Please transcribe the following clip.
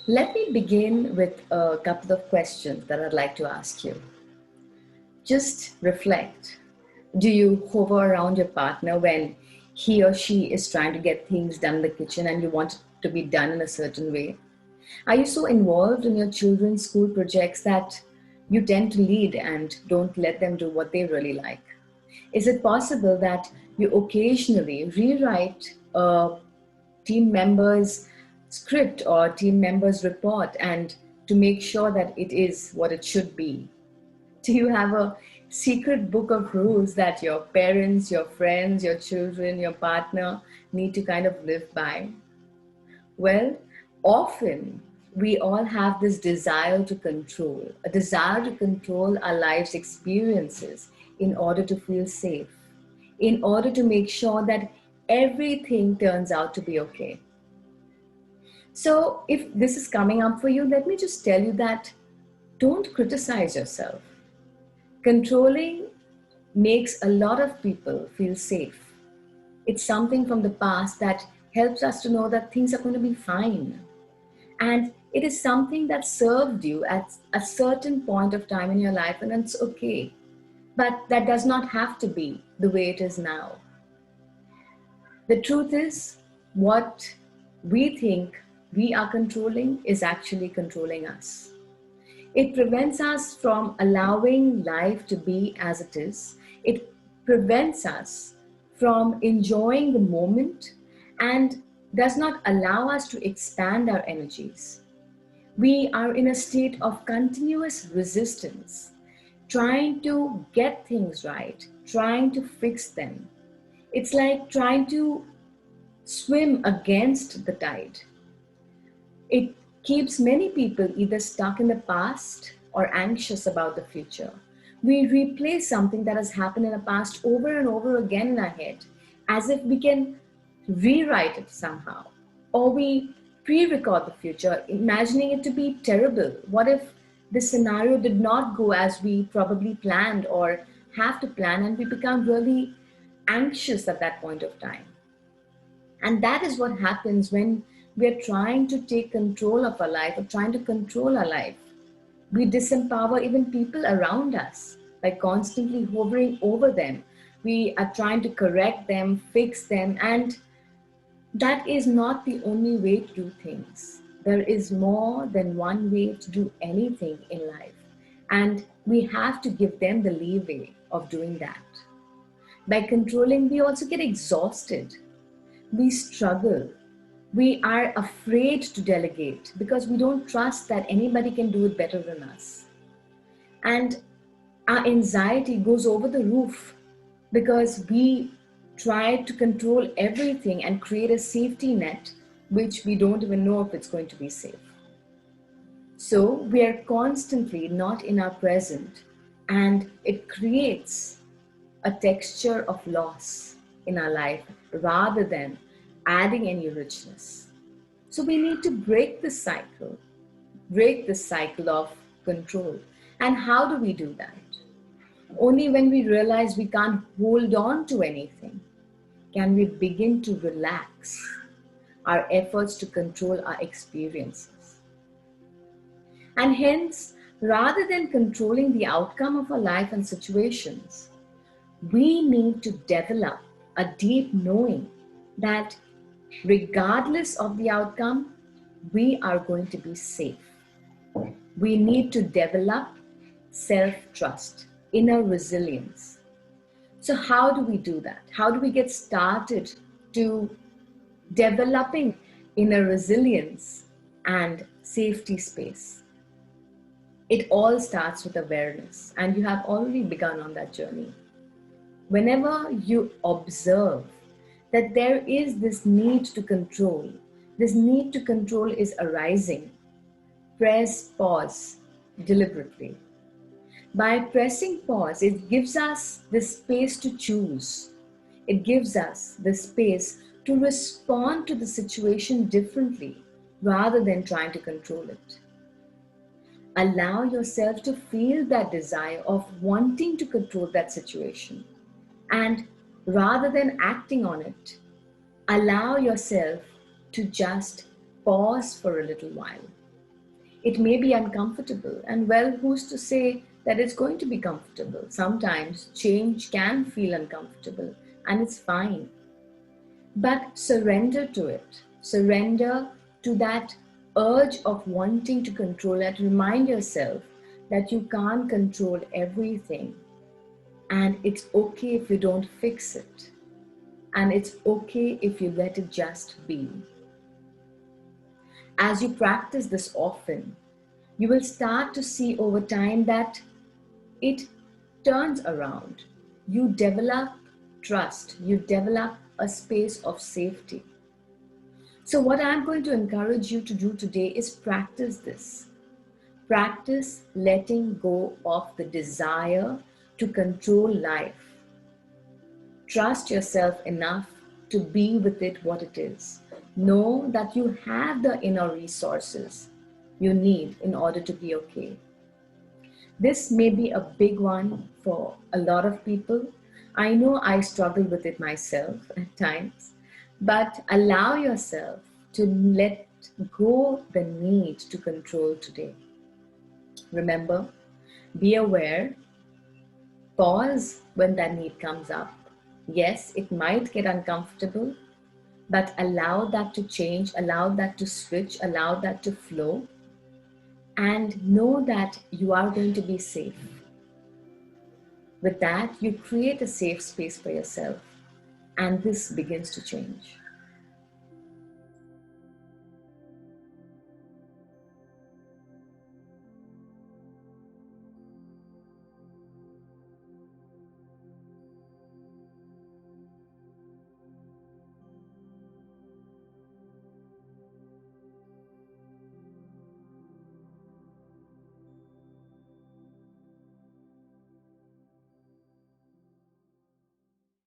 Let me begin with a couple of questions that I'd like to ask you. Just reflect. Do you hover around your partner when he or she is trying to get things done in the kitchen and you want it to be done in a certain way? Are you so involved in your children's school projects that you tend to lead and don't let them do what they really like? Is it possible that you occasionally rewrite a team member's script or team member's report and to make sure that it is what it should be? Do you have a secret book of rules that your parents, your friends, your children, your partner need to kind of live by? Well, often we all have this desire to control, a desire to control our life's experiences in order to feel safe, in order to make sure that everything turns out to be okay. So, if this is coming up for you, let me just tell you that don't criticize yourself. Controlling makes a lot of people feel safe. It's something from the past that helps us to know that things are going to be fine. And it is something that served you at a certain point of time in your life, and it's okay. But that does not have to be the way it is now. The truth is, what we think we are controlling is actually controlling us. It prevents us from allowing life to be as it is. It prevents us from enjoying the moment and does not allow us to expand our energies. We are in a state of continuous resistance, trying to get things right, trying to fix them. It's like trying to swim against the tide. It keeps many people either stuck in the past or anxious about the future. We replay something that has happened in the past over and over again in our head as if we can rewrite it somehow. Or we pre record the future, imagining it to be terrible. What if this scenario did not go as we probably planned or have to plan, and we become really anxious at that point of time? And that is what happens when we're trying to take control of our life or trying to control our life. We disempower even people around us by constantly hovering over them. We are trying to correct them, fix them, and that is not the only way to do things. There is more than one way to do anything in life, and we have to give them the leeway of doing that. By controlling, we also get exhausted. We struggle. We are afraid to delegate because we don't trust that anybody can do it better than us. And our anxiety goes over the roof because we try to control everything and create a safety net which we don't even know if it's going to be safe. So we are constantly not in our present, and it creates a texture of loss in our life rather than adding any richness. So we need to break the cycle of control. And how do we do that? Only when we realize we can't hold on to anything can we begin to relax our efforts to control our experiences. And hence, rather than controlling the outcome of our life and situations, we need to develop a deep knowing that regardless of the outcome, we are going to be safe. We need to develop self-trust, inner resilience. So how do we do that? How do we get started to developing inner resilience and safety space? It all starts with awareness, and you have already begun on that journey. Whenever you observe that there is this need to control, this need to control is arising, press pause deliberately. By pressing pause, it gives us the space to choose. It gives us the space to respond to the situation differently rather than trying to control it. Allow yourself to feel that desire of wanting to control that situation. And rather than acting on it, allow yourself to just pause for a little while. It may be uncomfortable, and well, who's to say that it's going to be comfortable? Sometimes change can feel uncomfortable, and it's fine. But surrender to it. Surrender to that urge of wanting to control it. Remind yourself that you can't control everything, and it's okay if you don't fix it, and it's okay if you let it just be. As you practice this often, you will start to see over time that it turns around. You develop trust, you develop a space of safety. So, what I'm going to encourage you to do today is practice this. Practice letting go of the desire to control life. Trust yourself enough to be with it what it is. Know that you have the inner resources you need in order to be okay. This may be a big one for a lot of people. I know I struggle with it myself at times, but allow yourself to let go the need to control today. Remember, be aware, pause when that need comes up. Yes, it might get uncomfortable, but allow that to change, allow that to switch, allow that to flow, and know that you are going to be safe. With that, you create a safe space for yourself, and this begins to change.